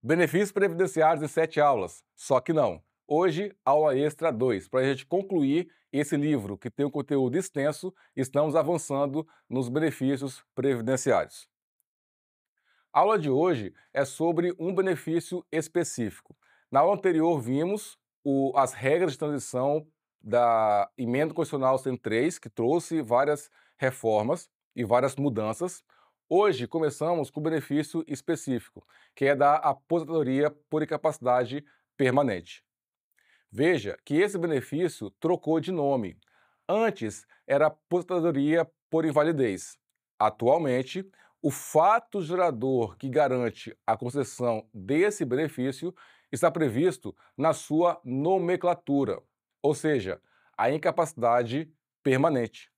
Benefícios previdenciários em 7 aulas, só que não. Hoje, aula extra 2, para a gente concluir esse livro que tem um conteúdo extenso, estamos avançando nos benefícios previdenciários. A aula de hoje é sobre um benefício específico. Na aula anterior vimos as regras de transição da Emenda Constitucional 103, que trouxe várias reformas e várias mudanças. Hoje começamos com o benefício específico, que é da aposentadoria por incapacidade permanente. Veja que esse benefício trocou de nome. Antes era aposentadoria por invalidez. Atualmente, o fato gerador que garante a concessão desse benefício está previsto na sua nomenclatura, ou seja, a incapacidade permanente.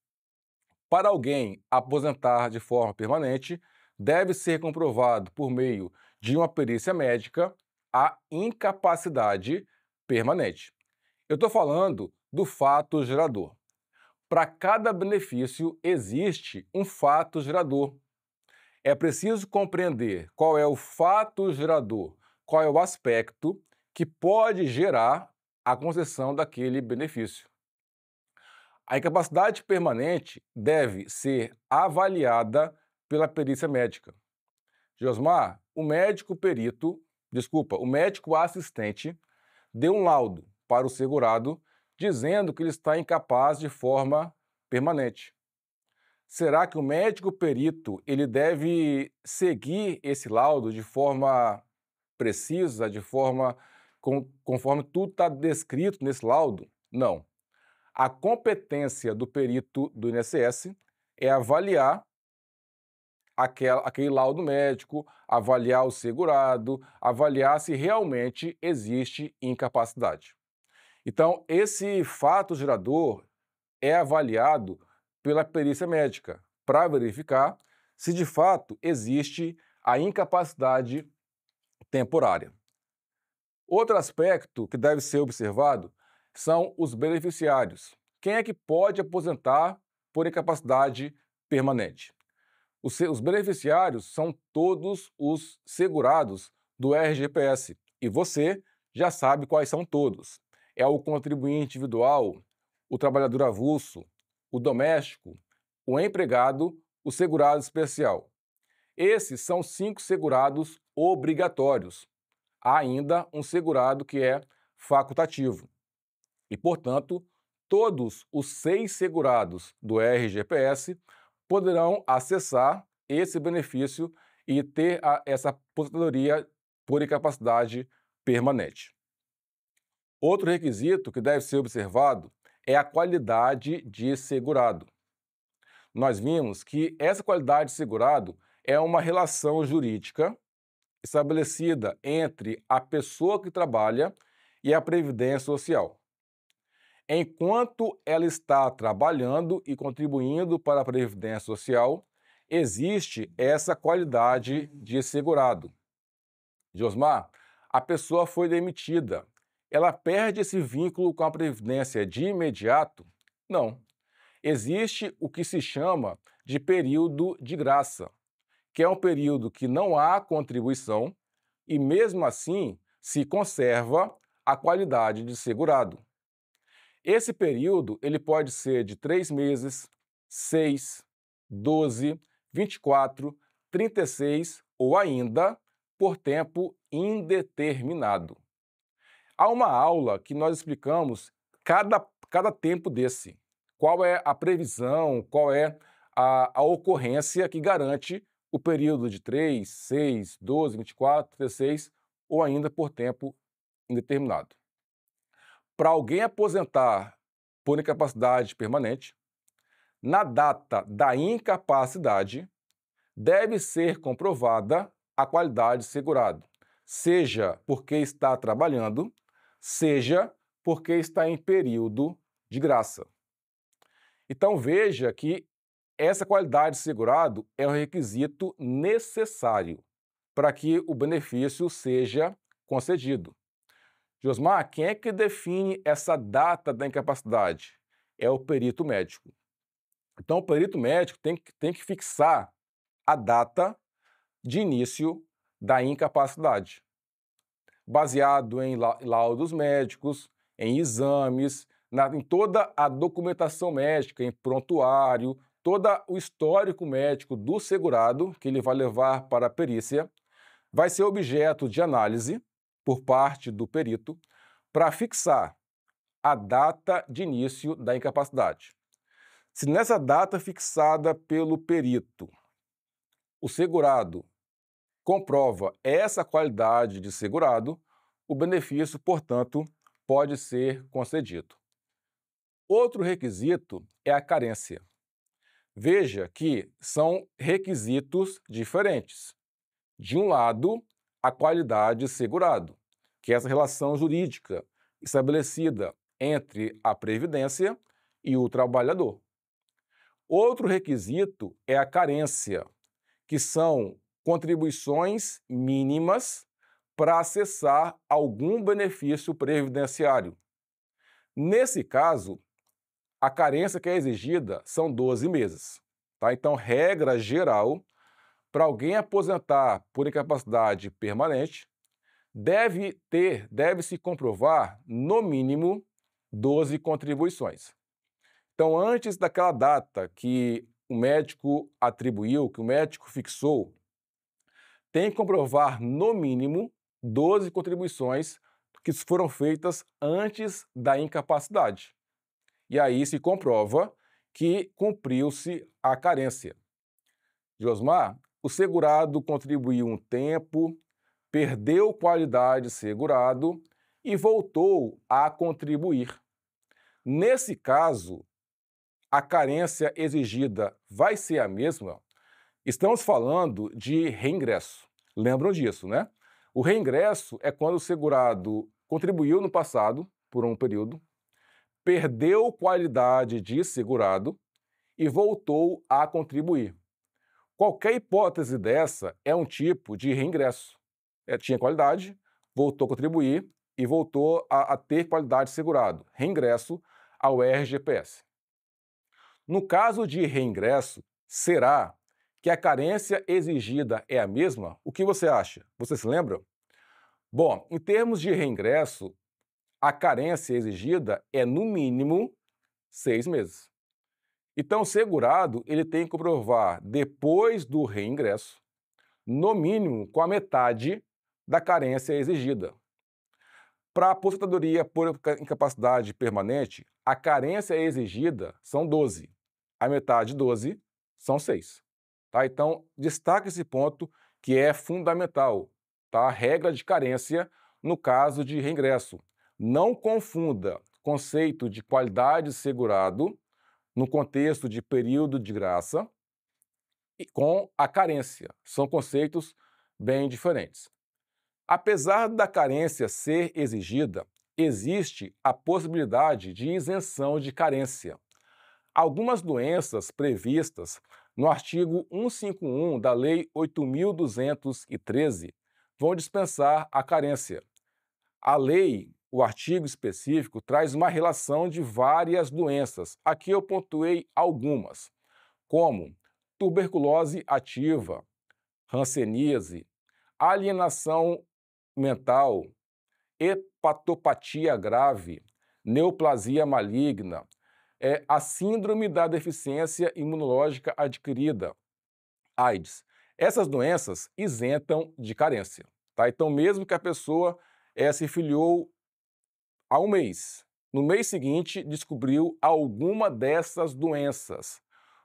Para alguém aposentar de forma permanente, deve ser comprovado por meio de uma perícia médica a incapacidade permanente. Eu estou falando do fato gerador. Para cada benefício existe um fato gerador. É preciso compreender qual é o fato gerador, qual é o aspecto que pode gerar a concessão daquele benefício. A incapacidade permanente deve ser avaliada pela perícia médica. Josmar, o médico assistente deu um laudo para o segurado dizendo que ele está incapaz de forma permanente. Será que o médico perito ele deve seguir esse laudo de forma precisa, conforme tudo está descrito nesse laudo? Não. A competência do perito do INSS é avaliar aquele laudo médico, avaliar o segurado, avaliar se realmente existe incapacidade. Então, esse fato gerador é avaliado pela perícia médica para verificar se de fato existe a incapacidade temporária. Outro aspecto que deve ser observado são os beneficiários. Quem é que pode aposentar por incapacidade permanente? Os beneficiários são todos os segurados do RGPS e você já sabe quais são todos. É o contribuinte individual, o trabalhador avulso, o doméstico, o empregado, o segurado especial. Esses são 5 segurados obrigatórios. Há ainda um segurado que é facultativo. E, portanto, todos os 6 segurados do RGPS poderão acessar esse benefício e ter essa aposentadoria por incapacidade permanente. Outro requisito que deve ser observado é a qualidade de segurado. Nós vimos que essa qualidade de segurado é uma relação jurídica estabelecida entre a pessoa que trabalha e a Previdência Social. Enquanto ela está trabalhando e contribuindo para a Previdência Social, existe essa qualidade de segurado. Josmar, a pessoa foi demitida. Ela perde esse vínculo com a Previdência de imediato? Não. Existe o que se chama de período de graça, que é um período que não há contribuição e, mesmo assim, se conserva a qualidade de segurado. Esse período ele pode ser de 3 meses, 6, 12, 24, 36 ou ainda por tempo indeterminado. Há uma aula que nós explicamos cada tempo desse. Qual é a previsão, qual é a ocorrência que garante o período de 3, 6, 12, 24, 36 ou ainda por tempo indeterminado. Para alguém aposentar por incapacidade permanente, na data da incapacidade, deve ser comprovada a qualidade de segurado, seja porque está trabalhando, seja porque está em período de graça. Então veja que essa qualidade de segurado é um requisito necessário para que o benefício seja concedido. Josmar, quem é que define essa data da incapacidade? É o perito médico. Então, o perito médico tem que fixar a data de início da incapacidade. baseado em laudos médicos, em exames, em toda a documentação médica, em prontuário, todo o histórico médico do segurado, que ele vai levar para a perícia, vai ser objeto de análise por parte do perito para fixar a data de início da incapacidade. Se nessa data fixada pelo perito, o segurado comprova essa qualidade de segurado, o benefício, portanto, pode ser concedido. Outro requisito é a carência. Veja que são requisitos diferentes. De um lado, a qualidade segurado, que é essa relação jurídica estabelecida entre a Previdência e o trabalhador. Outro requisito é a carência, que são contribuições mínimas para acessar algum benefício previdenciário. Nesse caso, a carência que é exigida são 12 meses. Tá? Então, regra geral, para alguém aposentar por incapacidade permanente, deve-se comprovar, no mínimo, 12 contribuições. Então, antes daquela data que o médico atribuiu, que o médico fixou, tem que comprovar, no mínimo, 12 contribuições que foram feitas antes da incapacidade. E aí se comprova que cumpriu-se a carência. Josmar, o segurado contribuiu um tempo, perdeu qualidade segurado e voltou a contribuir. Nesse caso, a carência exigida vai ser a mesma? Estamos falando de reingresso. Lembram disso, né? O reingresso é quando o segurado contribuiu no passado, por um período, perdeu qualidade de segurado e voltou a contribuir. Qualquer hipótese dessa é um tipo de reingresso. Tinha qualidade, voltou a contribuir e voltou a ter qualidade de segurado. Reingresso ao RGPS. No caso de reingresso, será que a carência exigida é a mesma? O que você acha? Você se lembra? Bom, em termos de reingresso, a carência exigida é, no mínimo, 6 meses. Então, o segurado ele tem que comprovar, depois do reingresso, no mínimo, com a metade da carência exigida. Para a aposentadoria por incapacidade permanente, a carência exigida são 12. A metade de 12 são 6. Tá? Então, destaque esse ponto que é fundamental. Tá? A regra de carência no caso de reingresso. Não confunda conceito de qualidade segurado no contexto de período de graça e com a carência. São conceitos bem diferentes. Apesar da carência ser exigida, existe a possibilidade de isenção de carência. Algumas doenças previstas no artigo 151 da Lei 8.213 vão dispensar a carência. A lei, o artigo específico, traz uma relação de várias doenças. Aqui eu pontuei algumas, como tuberculose ativa, hanseníase, alienação mental, hepatopatia grave, neoplasia maligna, a síndrome da deficiência imunológica adquirida, AIDS. Essas doenças isentam de carência. Tá? Então, mesmo que a pessoa se filiou há um mês, no mês seguinte descobriu alguma dessas doenças.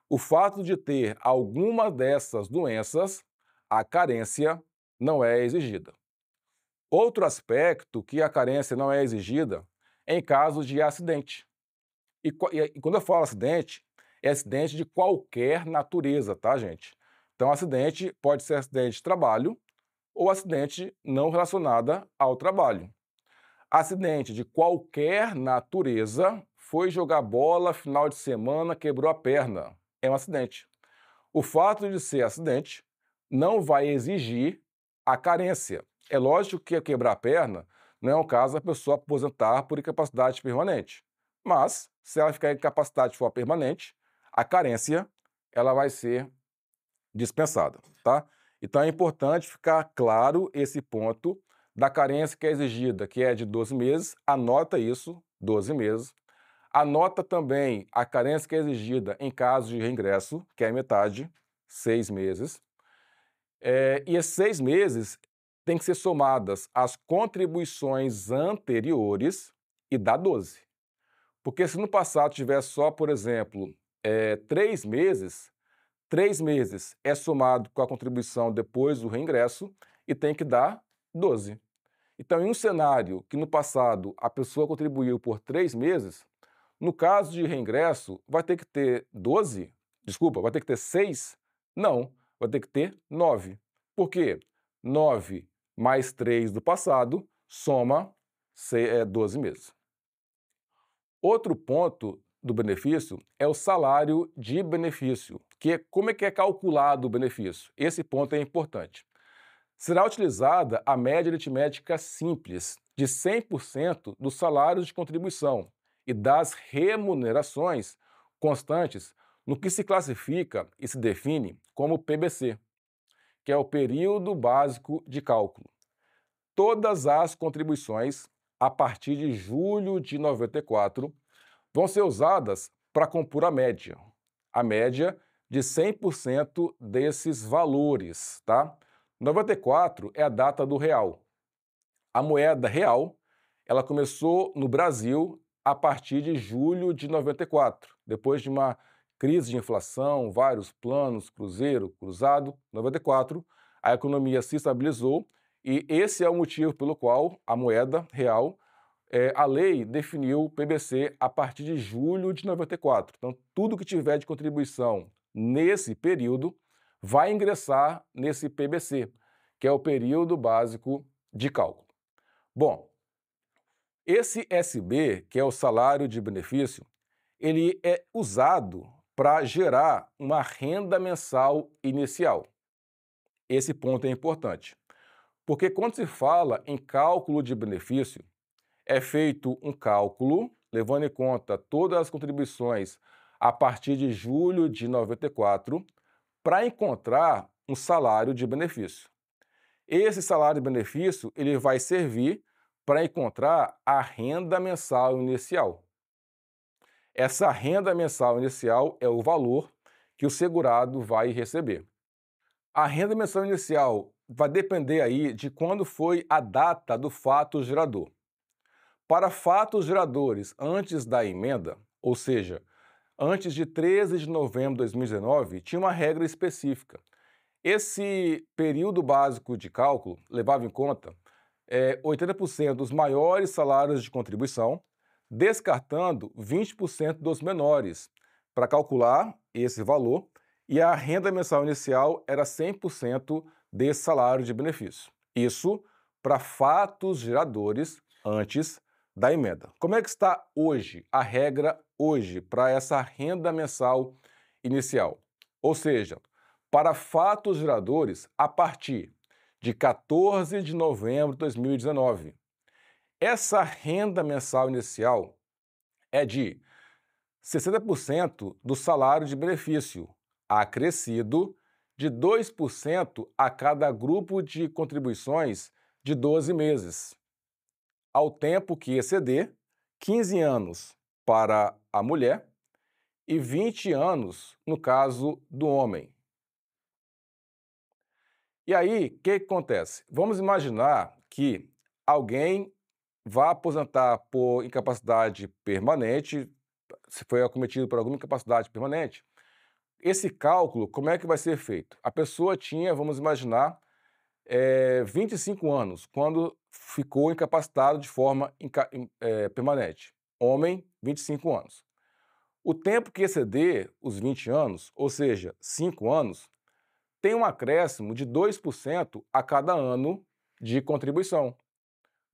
O fato de ter alguma dessas doenças, a carência não é exigida. Outro aspecto que a carência não é exigida é em caso de acidente. E quando eu falo acidente, é acidente de qualquer natureza, tá, gente? Então, acidente pode ser acidente de trabalho ou acidente não relacionado ao trabalho. Acidente de qualquer natureza, foi jogar bola final de semana, quebrou a perna, é um acidente. O fato de ser acidente não vai exigir a carência. É lógico que quebrar a perna não é um caso da pessoa aposentar por incapacidade permanente. Mas, se ela ficar incapacitada de forma permanente, a carência ela vai ser dispensada, tá? Então é importante ficar claro esse ponto da carência que é exigida, que é de 12 meses, anota isso, 12 meses. Anota também a carência que é exigida em caso de reingresso, que é a metade, 6 meses. E esses 6 meses têm que ser somadas as contribuições anteriores e dá 12. Porque se no passado tivesse só, por exemplo, 3 meses, 3 meses é somado com a contribuição depois do reingresso e tem que dar 12. Então, em um cenário que no passado a pessoa contribuiu por 3 meses, no caso de reingresso, vai ter que ter 12? Desculpa, vai ter que ter 6? Não, vai ter que ter 9. Por quê? 9 mais 3 do passado soma 12 meses. Outro ponto do benefício é o salário de benefício, que é como é que é calculado o benefício. Esse ponto é importante. Será utilizada a média aritmética simples de 100% dos salários de contribuição e das remunerações constantes no que se classifica e se define como PBC, que é o período básico de cálculo. Todas as contribuições a partir de julho de 94 vão ser usadas para compor a média de 100% desses valores, tá? 94 é a data do real. A moeda real, ela começou no Brasil a partir de julho de 94, depois de uma crise de inflação, vários planos, cruzeiro, cruzado, 94, a economia se estabilizou e esse é o motivo pelo qual a moeda real, a lei definiu o PBC a partir de julho de 94. Então, tudo que tiver de contribuição nesse período vai ingressar nesse PBC, que é o período básico de cálculo. Bom, esse SB, que é o salário de benefício, ele é usado para gerar uma renda mensal inicial. Esse ponto é importante, porque quando se fala em cálculo de benefício, é feito um cálculo levando em conta todas as contribuições a partir de julho de 94 para encontrar um salário de benefício. Esse salário de benefício ele vai servir para encontrar a renda mensal inicial. Essa renda mensal inicial é o valor que o segurado vai receber. A renda mensal inicial vai depender aí de quando foi a data do fato gerador. Para fatos geradores antes da emenda, ou seja, antes de 13 de novembro de 2019, tinha uma regra específica. Esse período básico de cálculo levava em conta 80% dos maiores salários de contribuição, descartando 20% dos menores, para calcular esse valor, e a renda mensal inicial era 100% desse salário de benefício. Isso para fatos geradores antes da emenda. Como é que está hoje, a regra hoje, para essa renda mensal inicial? Ou seja, para fatos geradores a partir de 14 de novembro de 2019. Essa renda mensal inicial é de 60% do salário de benefício, acrescido de 2% a cada grupo de contribuições de 12 meses, ao tempo que exceder 15 anos para a mulher e 20 anos no caso do homem. E aí, o que acontece? Vamos imaginar que alguém vá aposentar por incapacidade permanente, se foi acometido por alguma incapacidade permanente. Esse cálculo, como é que vai ser feito? A pessoa tinha, vamos imaginar, 25 anos, quando ficou incapacitado de forma permanente. Homem, 25 anos. O tempo que exceder os 20 anos, ou seja, 5 anos, tem um acréscimo de 2% a cada ano de contribuição.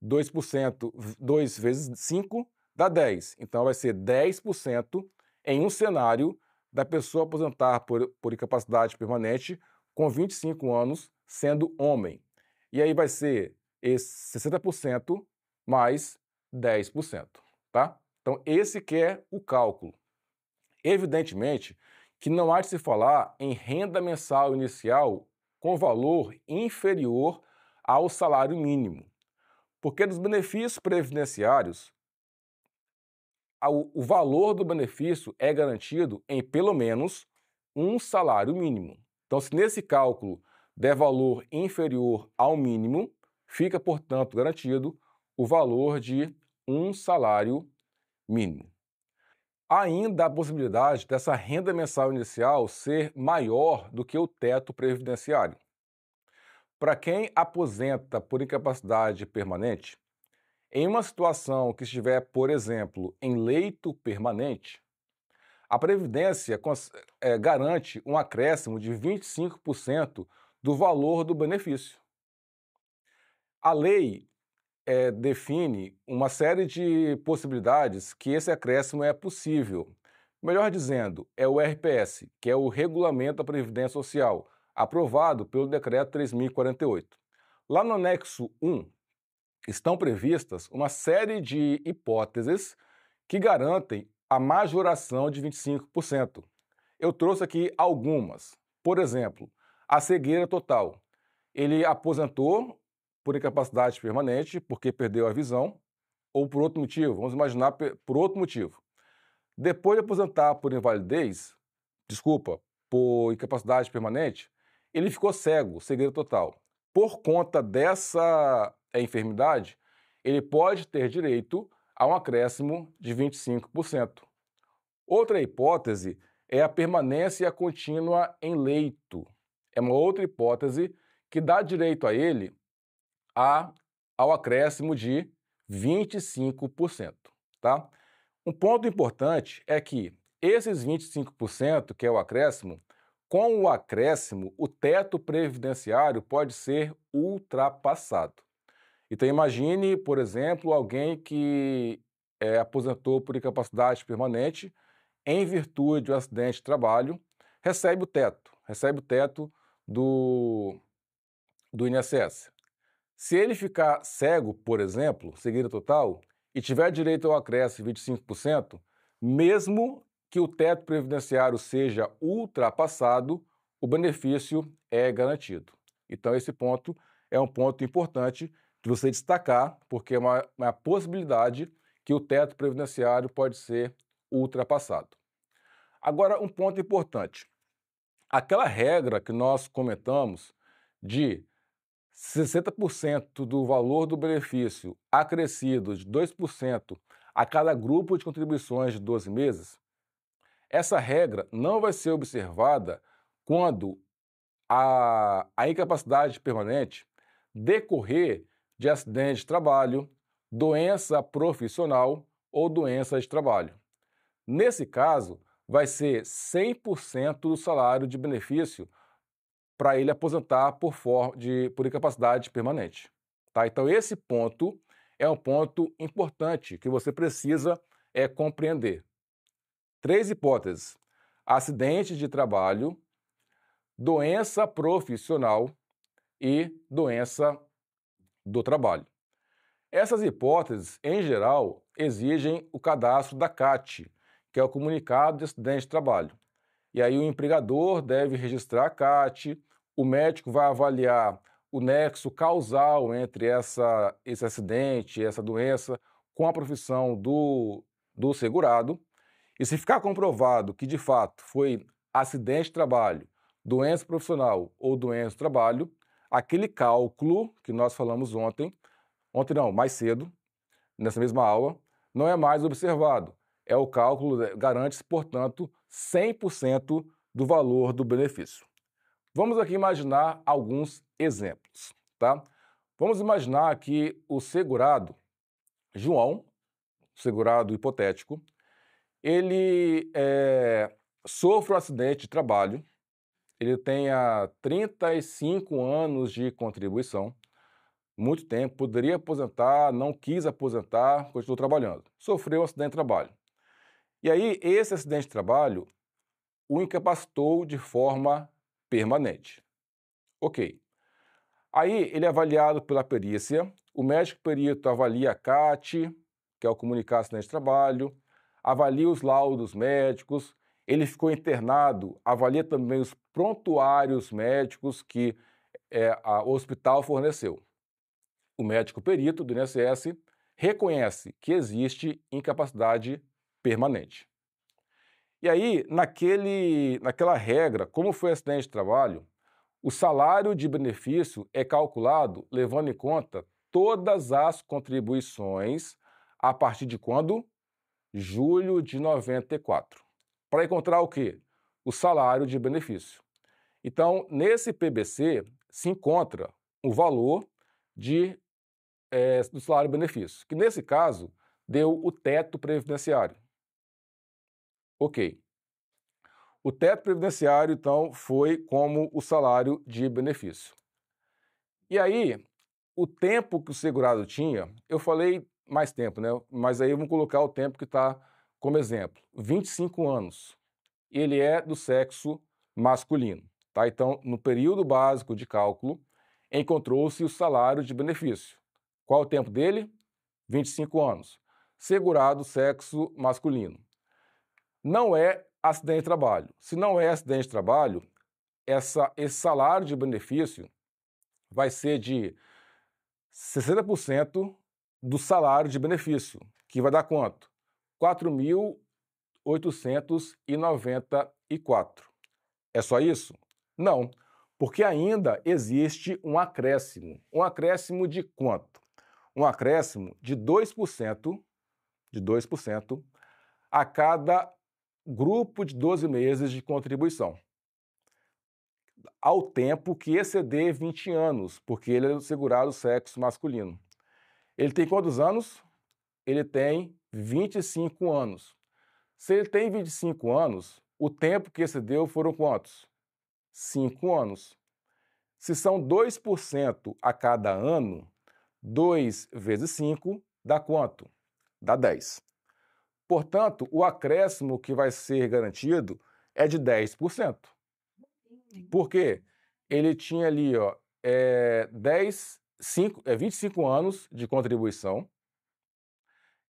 2%, 2 vezes 5 dá 10. Então, vai ser 10% em um cenário da pessoa aposentar por incapacidade permanente com 25 anos, sendo homem. E aí vai ser esse 60% mais 10%, tá? Então, esse que é o cálculo. Evidentemente que não há de se falar em renda mensal inicial com valor inferior ao salário mínimo. Porque dos benefícios previdenciários, o valor do benefício é garantido em pelo menos um salário mínimo. Então, se nesse cálculo der valor inferior ao mínimo, fica, portanto, garantido o valor de um salário mínimo. Há ainda a possibilidade dessa renda mensal inicial ser maior do que o teto previdenciário. Para quem aposenta por incapacidade permanente, em uma situação que estiver, por exemplo, em leito permanente, a Previdência garante um acréscimo de 25% do valor do benefício. A lei define uma série de possibilidades que esse acréscimo é possível. Melhor dizendo, é o RPS, que é o Regulamento da Previdência Social, aprovado pelo Decreto 3.048. Lá no anexo 1, estão previstas uma série de hipóteses que garantem a majoração de 25%. Eu trouxe aqui algumas. Por exemplo, a cegueira total. Ele aposentou por incapacidade permanente, porque perdeu a visão, ou por outro motivo, vamos imaginar por outro motivo. Depois de aposentar por por incapacidade permanente, ele ficou cego, cegueira total. Por conta dessa enfermidade, ele pode ter direito a um acréscimo de 25%. Outra hipótese é a permanência contínua em leito. É uma outra hipótese que dá direito a ele ao acréscimo de 25%, tá? Um ponto importante é que esses 25%, que é o acréscimo, com o acréscimo, o teto previdenciário pode ser ultrapassado. Então imagine, por exemplo, alguém que aposentou por incapacidade permanente em virtude de um acidente de trabalho, recebe o teto do INSS. Se ele ficar cego, por exemplo, cegueira total, e tiver direito ao acréscimo de 25%, mesmo que o teto previdenciário seja ultrapassado, o benefício é garantido. Então, esse ponto é um ponto importante de você destacar, porque é uma possibilidade que o teto previdenciário pode ser ultrapassado. Agora, um ponto importante. Aquela regra que nós comentamos de 60% do valor do benefício acrescido de 2% a cada grupo de contribuições de 12 meses, essa regra não vai ser observada quando a incapacidade permanente decorrer de acidente de trabalho, doença profissional ou doença de trabalho. Nesse caso, vai ser 100% do salário de benefício para ele aposentar por incapacidade permanente. Tá? Então, esse ponto é um ponto importante que você precisa compreender. 3 hipóteses: acidente de trabalho, doença profissional e doença do trabalho. Essas hipóteses, em geral, exigem o cadastro da CAT, que é o Comunicado de Acidente de Trabalho. E aí o empregador deve registrar a CAT, o médico vai avaliar o nexo causal entre esse acidente, essa doença, com a profissão do segurado. E se ficar comprovado que, de fato, foi acidente de trabalho, doença profissional ou doença do trabalho, aquele cálculo que nós falamos mais cedo, nessa mesma aula, não é mais observado. O cálculo garante, portanto, 100% do valor do benefício. Vamos aqui imaginar alguns exemplos, tá? Vamos imaginar que o segurado, João, segurado hipotético, ele sofre um acidente de trabalho, ele tenha 35 anos de contribuição, muito tempo, poderia aposentar, não quis aposentar, continuou trabalhando. Sofreu um acidente de trabalho. E aí, esse acidente de trabalho o incapacitou de forma permanente. Ok. Aí, ele é avaliado pela perícia, o médico perito avalia a CAT, que é o Comunicado de Acidente de Trabalho, avalia os laudos médicos, ele ficou internado, avalia também os prontuários médicos que o hospital forneceu. o médico perito do INSS reconhece que existe incapacidade permanente. E aí, naquela regra, como foi acidente de trabalho, o salário de benefício é calculado levando em conta todas as contribuições a partir de quando? Julho de 94. Para encontrar o quê? O salário de benefício. Então, nesse PBC se encontra o valor do salário-benefício, que nesse caso deu o teto previdenciário. Ok. O teto previdenciário, então, foi como o salário de benefício. E aí, o tempo que o segurado tinha, eu falei mais tempo, né? Mas aí vamos colocar o tempo que está como exemplo: 25 anos. Ele é do sexo masculino, tá? Então, no período básico de cálculo, encontrou-se o salário de benefício. Qual o tempo dele? 25 anos. Segurado sexo masculino. Não é acidente de trabalho. Se não é acidente de trabalho, esse salário de benefício vai ser de 60% do salário de benefício, que vai dar quanto? 4.894. É só isso? Não, porque ainda existe um acréscimo. Um acréscimo de quanto? Um acréscimo de 2%, a cada grupo de 12 meses de contribuição, ao tempo que exceder 20 anos, porque ele é segurado sexo masculino. Ele tem quantos anos? Ele tem 25 anos. Se ele tem 25 anos, o tempo que excedeu foram quantos? 5 anos. Se são 2% a cada ano, 2 vezes 5 dá quanto? Dá 10. Portanto, o acréscimo que vai ser garantido é de 10%. Por quê? Ele tinha ali 25 anos de contribuição.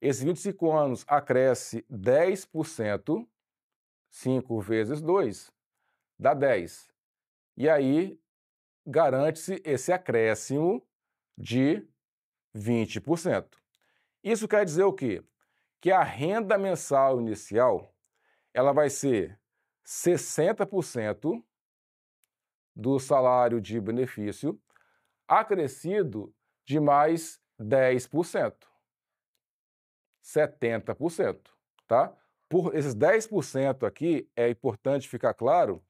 Esses 25 anos acresce 10%, 5 vezes 2 dá 10. E aí garante-se esse acréscimo de 20%. Isso quer dizer o quê? Que a renda mensal inicial ela vai ser 60% do salário de benefício, acrescido de mais 10%, 70%, tá? Por esses 10% aqui, é importante ficar claro,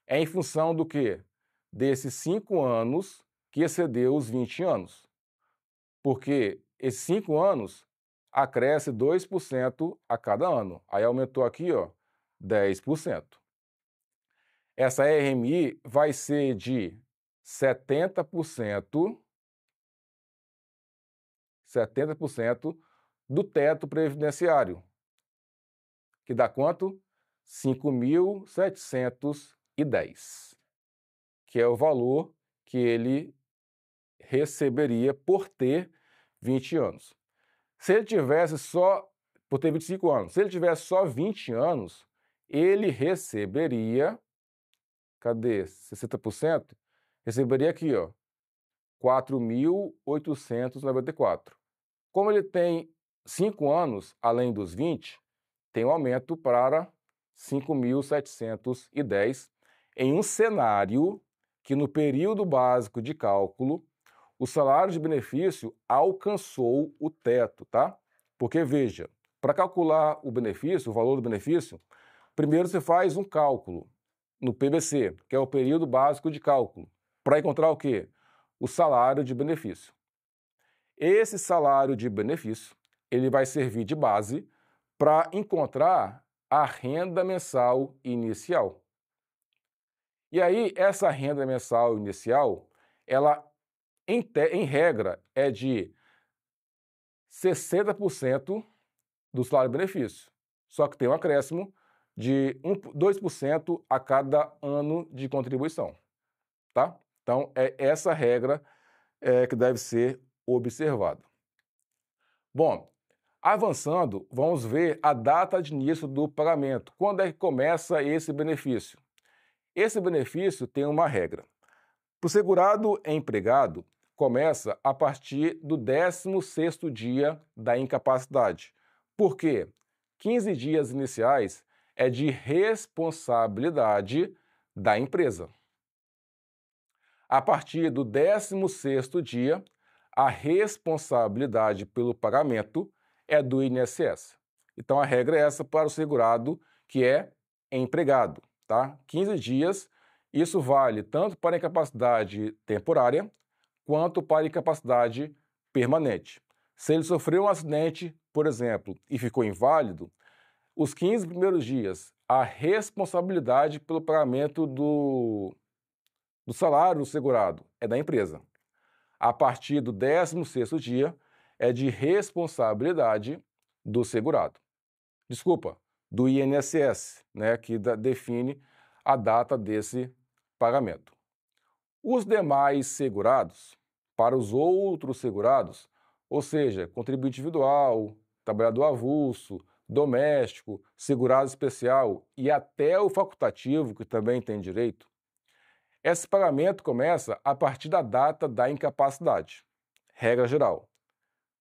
é em função do quê? Desses 5 anos que excedeu os 20 anos. Porque esses 5 anos acresce 2% a cada ano. Aí aumentou aqui, 10%. Essa RMI vai ser de 70% do teto previdenciário, que dá quanto? 5.710, que é o valor que ele receberia por ter 20 anos. Se ele tivesse só, por ter 25 anos, se ele tivesse só 20 anos, ele receberia, cadê? 60%? Receberia aqui, 4.894. Como ele tem 5 anos além dos 20, tem um aumento para 5.710 em um cenário que no período básico de cálculo o salário de benefício alcançou o teto, tá? Porque veja, para calcular o benefício, o valor do benefício, primeiro você faz um cálculo no PBC, que é o período básico de cálculo, para encontrar o quê? O salário de benefício. Esse salário de benefício, ele vai servir de base para encontrar a renda mensal inicial. E aí, essa renda mensal inicial, ela, em regra, é de 60% do salário-benefício. Só que tem um acréscimo de 2% a cada ano de contribuição. Tá? Então, é essa regra que deve ser observada. Bom, avançando, vamos ver a data de início do pagamento. Quando é que começa esse benefício? Esse benefício tem uma regra. Para o segurado empregado, começa a partir do 16º dia da incapacidade. Por quê? 15 dias iniciais é de responsabilidade da empresa. A partir do 16º dia, a responsabilidade pelo pagamento é do INSS. Então, a regra é essa para o segurado que é empregado, tá? 15 dias, isso vale tanto para incapacidade temporária quanto para incapacidade permanente. Se ele sofreu um acidente, por exemplo, e ficou inválido, os 15 primeiros dias, a responsabilidade pelo pagamento do salário do segurado é da empresa. A partir do 16º dia, é de responsabilidade do segurado. Desculpa, do INSS, né, que define a data desse pagamento. Os demais segurados, para os outros segurados, ou seja, contribuinte individual, trabalhador avulso, doméstico, segurado especial e até o facultativo, que também tem direito, esse pagamento começa a partir da data da incapacidade. Regra geral.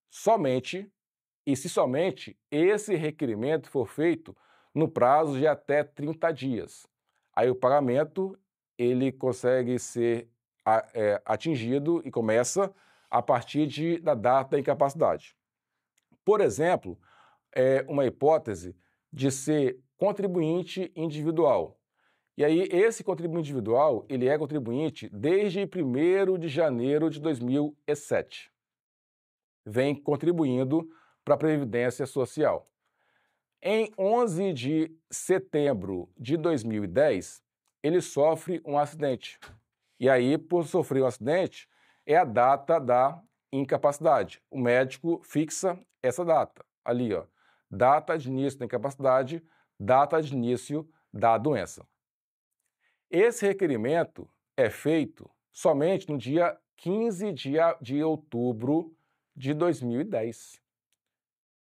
Somente, e se somente, esse requerimento for feito no prazo de até 30 dias. Aí o pagamento ele consegue ser atingido e começa a partir da data da incapacidade. Por exemplo, uma hipótese de ser contribuinte individual. E aí, esse contribuinte individual, ele é contribuinte desde 1º de janeiro de 2007. Vem contribuindo para a Previdência Social. Em 11 de setembro de 2010, ele sofre um acidente. E aí, por sofrer um acidente, é a data da incapacidade. O médico fixa essa data, ali, ó. Data de início da incapacidade, data de início da doença. Esse requerimento é feito somente no dia 15 de outubro de 2010.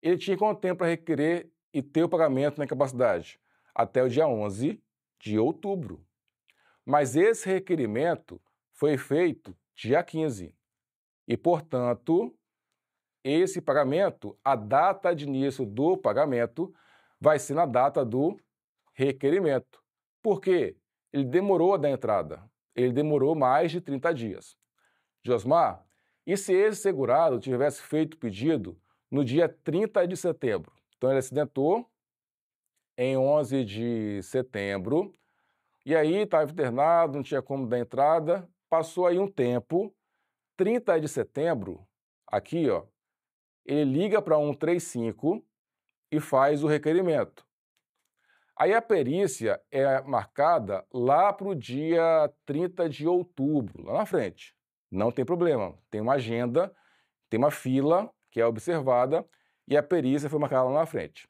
Ele tinha quanto tempo para requerer e ter o pagamento na incapacidade? Até o dia 11 de outubro. Mas esse requerimento foi feito dia 15. E, portanto, esse pagamento, a data de início do pagamento, vai ser na data do requerimento. Por quê? Ele demorou a dar entrada. Ele demorou mais de 30 dias. Josmar, e se esse segurado tivesse feito o pedido no dia 30 de setembro? Então, ele acidentou em 11 de setembro, e aí estava internado, não tinha como dar entrada, passou aí um tempo, 30 de setembro, aqui, ó, ele liga para 135 e faz o requerimento. Aí a perícia é marcada lá para o dia 30 de outubro, lá na frente. Não tem problema, tem uma agenda, tem uma fila que é observada e a perícia foi marcada lá na frente.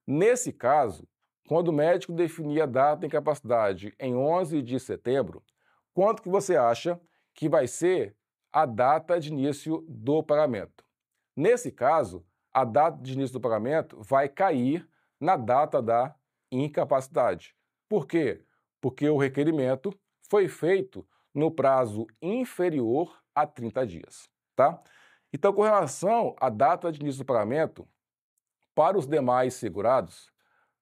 Nesse caso, quando o médico definir a data de incapacidade em 11 de setembro, quanto que você acha que vai ser a data de início do pagamento? Nesse caso, a data de início do pagamento vai cair na data da incapacidade. Por quê? Porque o requerimento foi feito no prazo inferior a 30 dias, tá? Então, com relação à data de início do pagamento, para os demais segurados,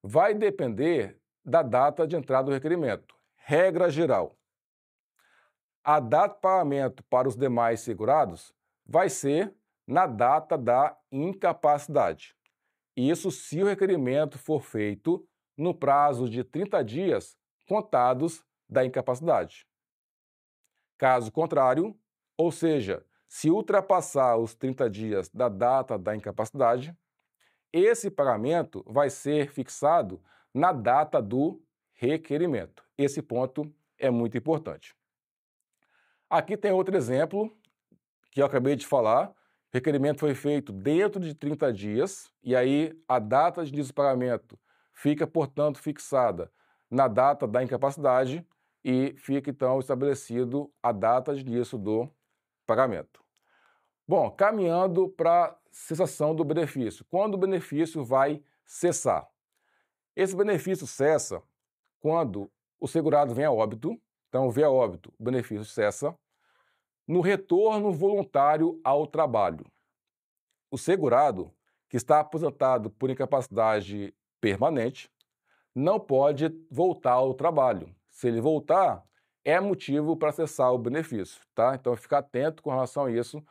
vai depender da data de entrada do requerimento. Regra geral. A data de pagamento para os demais segurados vai ser na data da incapacidade. Isso se o requerimento for feito no prazo de 30 dias contados da incapacidade. Caso contrário, ou seja, se ultrapassar os 30 dias da data da incapacidade, esse pagamento vai ser fixado na data do requerimento. Esse ponto é muito importante. Aqui tem outro exemplo que eu acabei de falar. O requerimento foi feito dentro de 30 dias e aí a data de início do pagamento fica, portanto, fixada na data da incapacidade e fica, então, estabelecido a data de início do pagamento. Bom, caminhando para a cessação do benefício. Quando o benefício vai cessar? Esse benefício cessa quando o segurado vem a óbito. Então, vem a óbito, o benefício cessa. no retorno voluntário ao trabalho. O segurado que está aposentado por incapacidade permanente não pode voltar ao trabalho. Se ele voltar, é motivo para cessar o benefício, tá? Então, fica atento com relação a isso,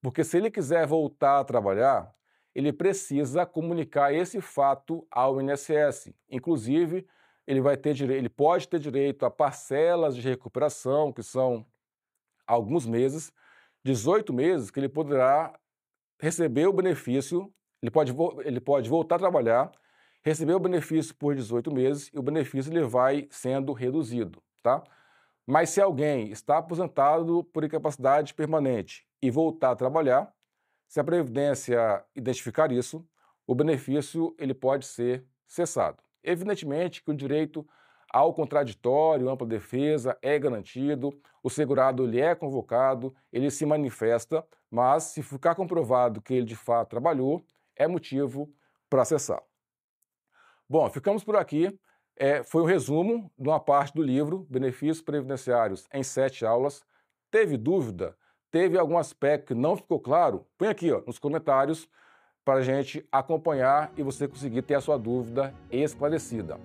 porque se ele quiser voltar a trabalhar, ele precisa comunicar esse fato ao INSS. Inclusive, ele pode ter direito a parcelas de recuperação, que são alguns meses, 18 meses, que ele poderá receber o benefício, ele pode voltar a trabalhar, receber o benefício por 18 meses e o benefício ele vai sendo reduzido, tá? Mas se alguém está aposentado por incapacidade permanente e voltar a trabalhar, se a Previdência identificar isso, o benefício ele pode ser cessado. Evidentemente que o direito ao contraditório, ampla defesa é garantido, o segurado ele é convocado, ele se manifesta, mas se ficar comprovado que ele de fato trabalhou, é motivo para cessar. Bom, ficamos por aqui. Foi um resumo de uma parte do livro Benefícios Previdenciários em 7 aulas. Teve dúvida? Teve algum aspecto que não ficou claro? Põe aqui nos comentários para a gente acompanhar e você conseguir ter a sua dúvida esclarecida.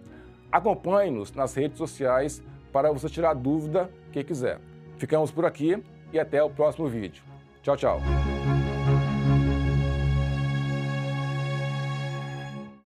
Acompanhe-nos nas redes sociais para você tirar a dúvida que quiser. Ficamos por aqui e até o próximo vídeo. Tchau, tchau.